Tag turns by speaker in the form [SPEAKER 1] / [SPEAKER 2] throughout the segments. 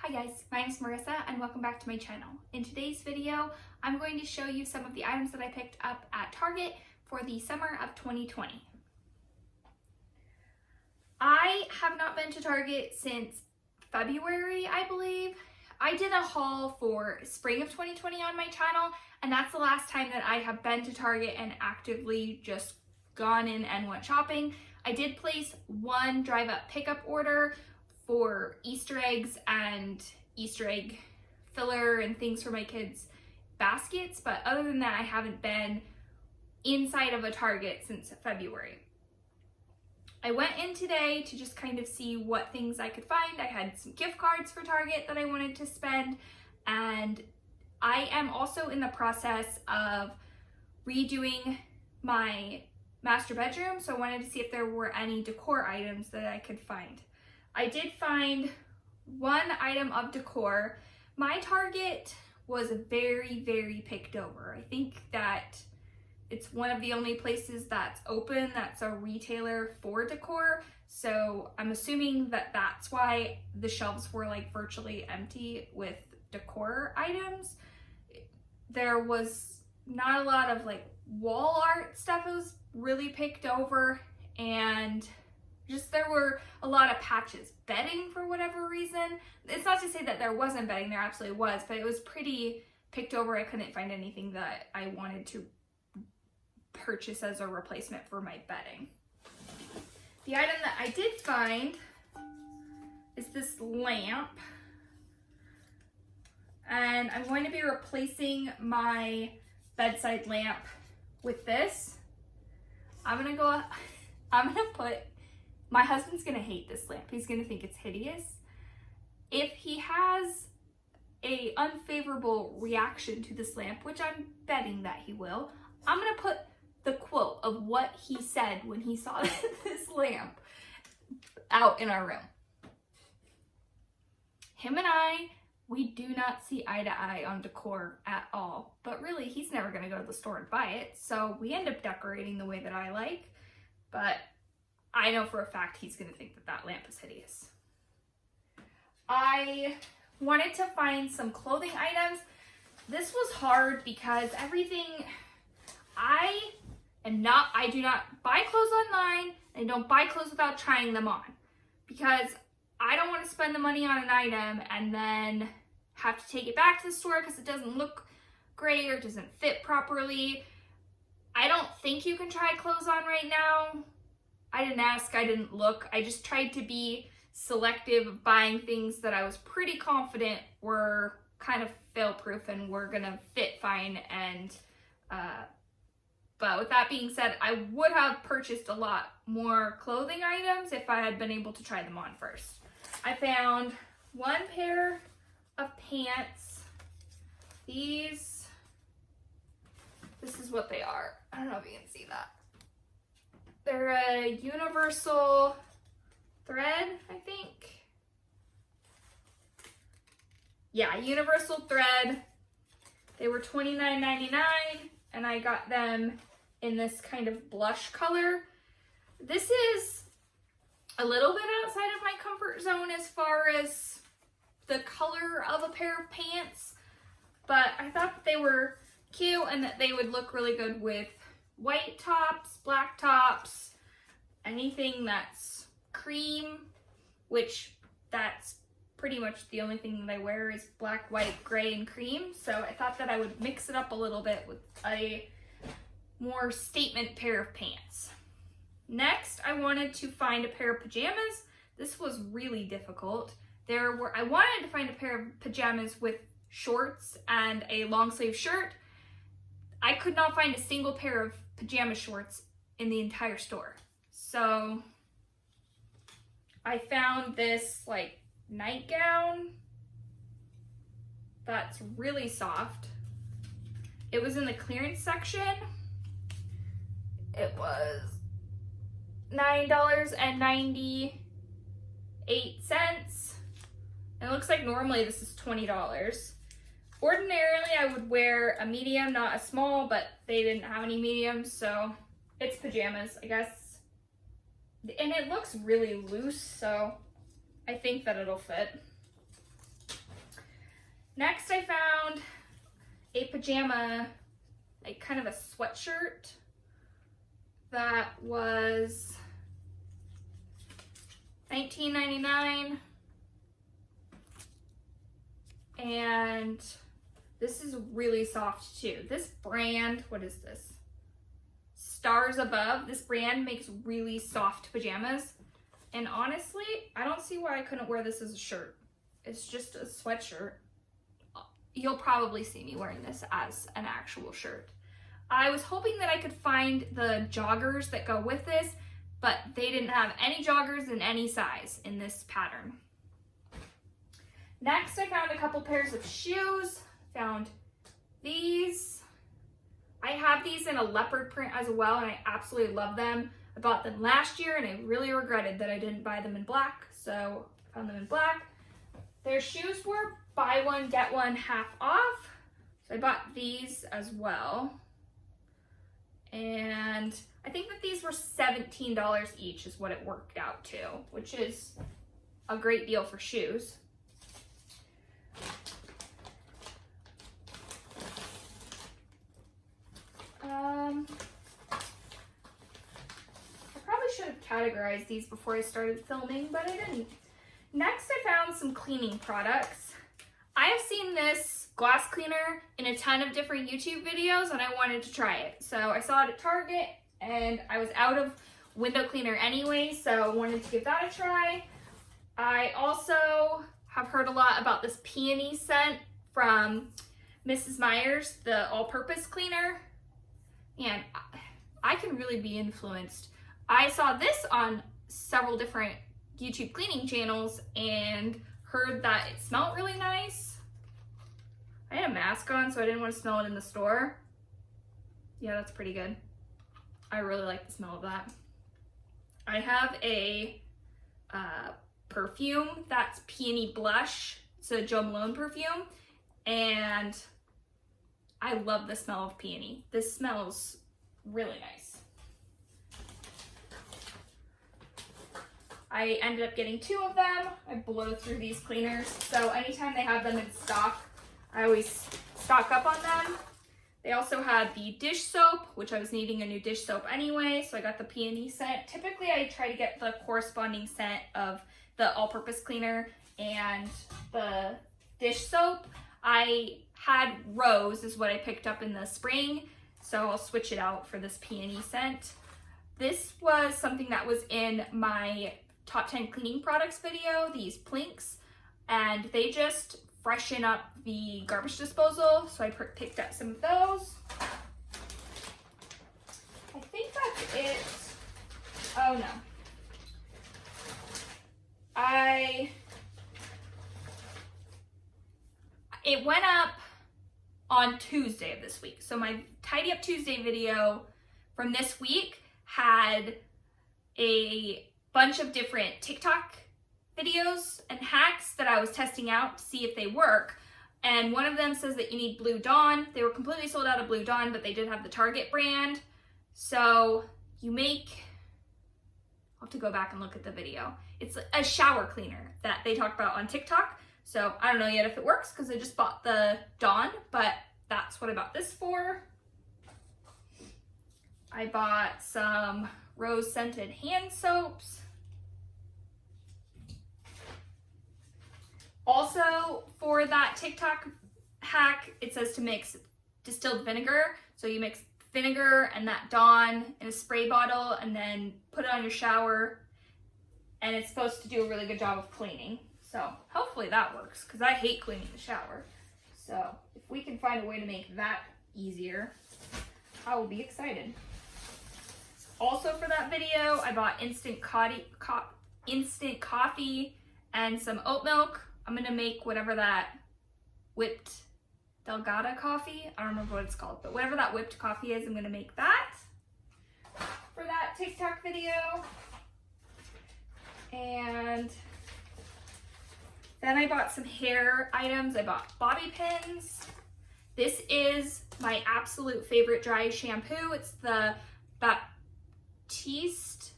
[SPEAKER 1] Hi guys, my name is Marissa and welcome back to my channel. In today's video, I'm going to show you some of the items that I picked up at Target for the summer of 2020. I have not been to Target since February, I believe. I did a haul for spring of 2020 on my channel, and that's the last time that I have been to Target and actively just gone in and went shopping. I did place one drive-up pickup order for Easter eggs and Easter egg filler and things for my kids' baskets, but other than that, I haven't been inside of a Target since February. I went in today to just kind of see what things I could find. I had some gift cards for Target that I wanted to spend, and I am also in the process of redoing my master bedroom, so I wanted to see if there were any decor items that I could find. I did find one item of decor. My Target was very picked over. I think that it's one of the only places that's open that's a retailer for decor, so I'm assuming that that's why the shelves were like virtually empty with decor items. There was not a lot of like wall art stuff. It was really picked over, and just there were a lot of patches. Bedding, for whatever reason. It's not to say that there wasn't bedding, there absolutely was, but it was pretty picked over. I couldn't find anything that I wanted to purchase as a replacement for my bedding. The item that I did find is this lamp, and I'm going to be replacing my bedside lamp with this. I'm gonna put, my husband's gonna hate this lamp. He's gonna think it's hideous. If he has a unfavorable reaction to this lamp, which I'm betting that he will, I'm gonna put the quote of what he said when he saw this lamp out in our room. Him and I, we do not see eye to eye on decor at all, but really he's never gonna go to the store and buy it, so we end up decorating the way that I like, but I know for a fact he's gonna think that that lamp is hideous. I wanted to find some clothing items. This was hard because everything, I do not buy clothes online, and I don't buy clothes without trying them on, because I don't want to spend the money on an item and then have to take it back to the store because it doesn't look great or doesn't fit properly. I don't think you can try clothes on right now. I didn't ask, I didn't look. I just tried to be selective of buying things that I was pretty confident were kind of fail-proof and were gonna fit fine. And but with that being said, I would have purchased a lot more clothing items if I had been able to try them on first. I found one pair of pants. This is what they are. I don't know if you can see that. They're a universal thread, I think. Yeah, universal thread. They were $29.99, and I got them in this kind of blush color. This is a little bit outside of my comfort zone as far as the color of a pair of pants, but I thought that they were cute and that they would look really good with white tops, black tops, anything that's cream, which that's pretty much the only thing that I wear is black, white, gray, and cream. So I thought that I would mix it up a little bit with a more statement pair of pants. Next, I wanted to find a pair of pajamas. This was really difficult. I wanted to find a pair of pajamas with shorts and a long sleeve shirt. I could not find a single pair of pajama shorts in the entire store. So I found this like nightgown that's really soft. It was in the clearance section. It was $9.98. It looks like normally this is $20. Ordinarily I would wear a medium, not a small, but they didn't have any mediums, so it's pajamas, I guess. And it looks really loose, so I think that it'll fit. Next I found a pajama, like kind of a sweatshirt that was $19.99. And this is really soft too. This brand, what is this? Stars Above. This brand makes really soft pajamas. And honestly, I don't see why I couldn't wear this as a shirt. It's just a sweatshirt. You'll probably see me wearing this as an actual shirt. I was hoping that I could find the joggers that go with this, but they didn't have any joggers in any size in this pattern. Next, I found a couple pairs of shoes. Found these. I have these in a leopard print as well, and I absolutely love them. I bought them last year, and I really regretted that I didn't buy them in black, so I found them in black. Their shoes were buy one, get one half off, so I bought these as well. And I think that these were $17 each is what it worked out to, which is a great deal for shoes. I probably should have categorized these before I started filming, but I didn't. Next, I found some cleaning products. I have seen this glass cleaner in a ton of different YouTube videos, and I wanted to try it. So I saw it at Target, and I was out of window cleaner anyway, so I wanted to give that a try. I also have heard a lot about this peony scent from Mrs. Meyer's, the all-purpose cleaner, and I can really be influenced. I saw this on several different YouTube cleaning channels and heard that it smelled really nice. I had a mask on, so I didn't want to smell it in the store. Yeah, that's pretty good. I really like the smell of that. I have a perfume that's Peony Blush. It's a Jo Malone perfume, and I love the smell of peony. This smells really nice. I ended up getting 2 of them. I blow through these cleaners, so anytime they have them in stock, I always stock up on them. They also had the dish soap, which I was needing a new dish soap anyway, so I got the peony scent. Typically, I try to get the corresponding scent of the all-purpose cleaner and the dish soap. I had Rose is what I picked up in the spring, so I'll switch it out for this peony scent. This was something that was in my top 10 cleaning products video, these Plinks, and they just freshen up the garbage disposal, so I picked up some of those. I think that's it. Oh no. It went up on Tuesday of this week. So my Tidy Up Tuesday video from this week had a bunch of different TikTok videos and hacks that I was testing out to see if they work. And one of them says that you need Blue Dawn. They were completely sold out of Blue Dawn, but they did have the Target brand. So you make, I'll have to go back and look at the video. It's a shower cleaner that they talked about on TikTok. So I don't know yet if it works because I just bought the Dawn, but that's what I bought this for. I bought some rose scented hand soaps. Also, for that TikTok hack, it says to mix distilled vinegar. So you mix vinegar and that Dawn in a spray bottle and then put it on your shower. And it's supposed to do a really good job of cleaning. So hopefully that works because I hate cleaning the shower. So if we can find a way to make that easier, I will be excited. Also for that video, I bought instant coffee and some oat milk. I'm gonna make whatever that whipped Delgada coffee, I don't remember what it's called, but whatever that whipped coffee is, I'm gonna make that for that TikTok video. And then I bought some hair items. I bought bobby pins. This is my absolute favorite dry shampoo. It's the Batiste,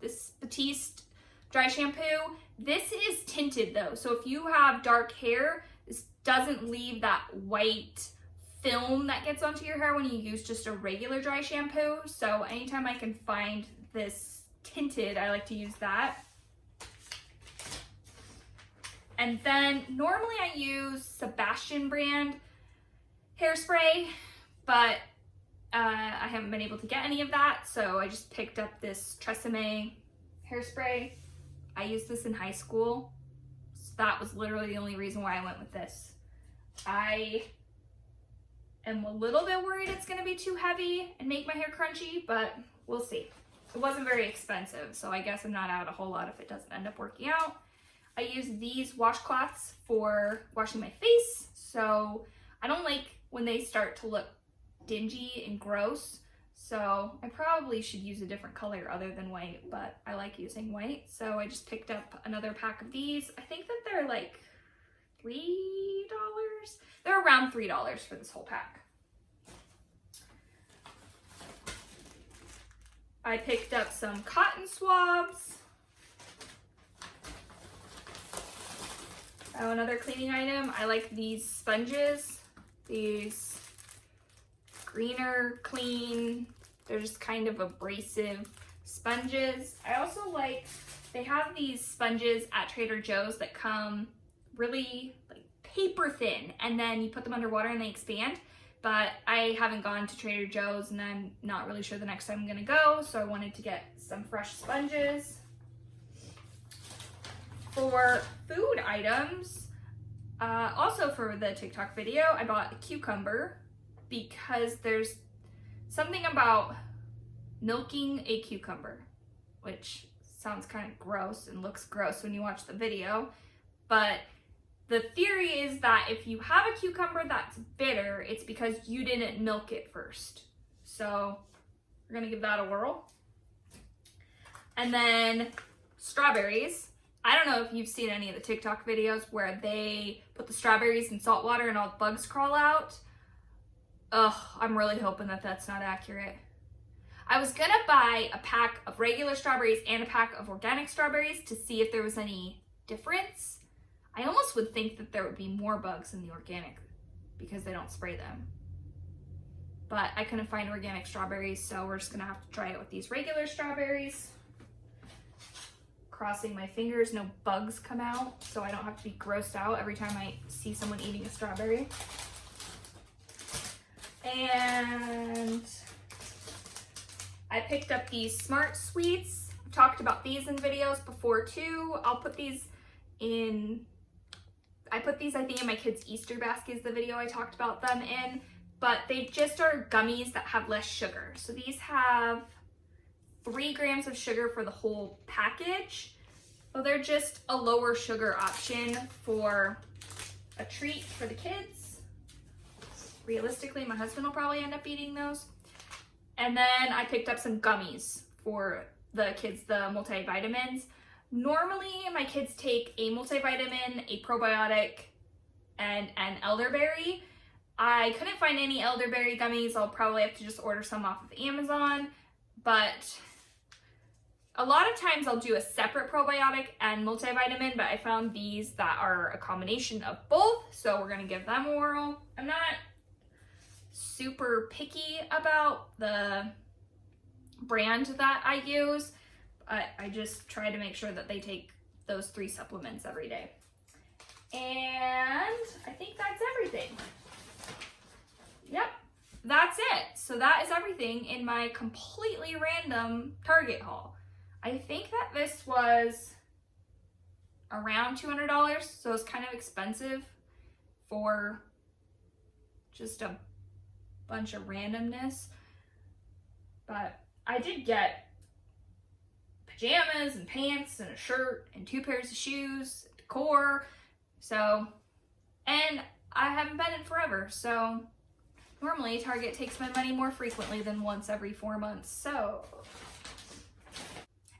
[SPEAKER 1] this Batiste dry shampoo. This is tinted though, so if you have dark hair, doesn't leave that white film that gets onto your hair when you use just a regular dry shampoo. So anytime I can find this tinted, I like to use that. And then normally I use Sebastian brand hairspray, but I haven't been able to get any of that, so I just picked up this Tresemme hairspray. I used this in high school, so that was literally the only reason why I went with this. I am a little bit worried it's gonna be too heavy and make my hair crunchy, but we'll see. It wasn't very expensive, so I guess I'm not out a whole lot if it doesn't end up working out. I use these washcloths for washing my face, so I don't like when they start to look dingy and gross, so I probably should use a different color other than white, but I like using white, so I just picked up another pack of these. I think that they're like $3. They're around $3 for this whole pack. I picked up some cotton swabs. Oh, another cleaning item. I like these sponges. These greener, clean, they're just kind of abrasive sponges. I also like, they have these sponges at Trader Joe's that come really like paper thin, and then you put them underwater and they expand. But I haven't gone to Trader Joe's and I'm not really sure the next time I'm gonna go, so I wanted to get some fresh sponges. For food items, also for the TikTok video, I bought a cucumber because there's something about milking a cucumber, which sounds kind of gross and looks gross when you watch the video, but the theory is that if you have a cucumber that's bitter, it's because you didn't milk it first. So we're gonna give that a whirl. And then strawberries. I don't know if you've seen any of the TikTok videos where they put the strawberries in salt water and all the bugs crawl out. Ugh, I'm really hoping that that's not accurate. I was gonna buy a pack of regular strawberries and a pack of organic strawberries to see if there was any difference. I almost would think that there would be more bugs in the organic because they don't spray them. But I couldn't find organic strawberries, so we're just gonna have to try it with these regular strawberries. Crossing my fingers, no bugs come out, so I don't have to be grossed out every time I see someone eating a strawberry. And I picked up these Smart Sweets. I've talked about these in videos before too. I'll put these in, I put these I think in my kids' Easter basket is the video I talked about them in, but they just are gummies that have less sugar. So these have 3 grams of sugar for the whole package. So they're just a lower sugar option for a treat for the kids. Realistically, my husband will probably end up eating those. And then I picked up some gummies for the kids, the multivitamins. Normally, my kids take a multivitamin, a probiotic, and an elderberry. I couldn't find any elderberry gummies. I'll probably have to just order some off of Amazon, but a lot of times I'll do a separate probiotic and multivitamin, but I found these that are a combination of both, so we're gonna give them a whirl. I'm not super picky about the brand that I use, but I just try to make sure that they take those 3 supplements every day. And I think that's everything. Yep, that's it. So that is everything in my completely random Target haul. I think that this was around $200, so it's kind of expensive for just a bunch of randomness. But I did get pajamas and pants and a shirt and 2 pairs of shoes, decor, so, and I haven't been in forever, so normally Target takes my money more frequently than once every 4 months, so.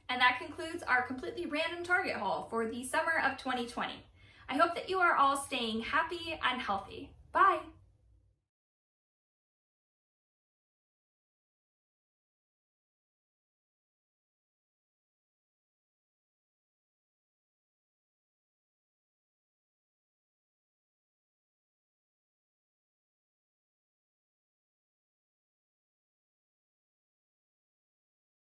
[SPEAKER 1] And that concludes our completely random Target haul for the summer of 2020. I hope that you are all staying happy and healthy. Bye!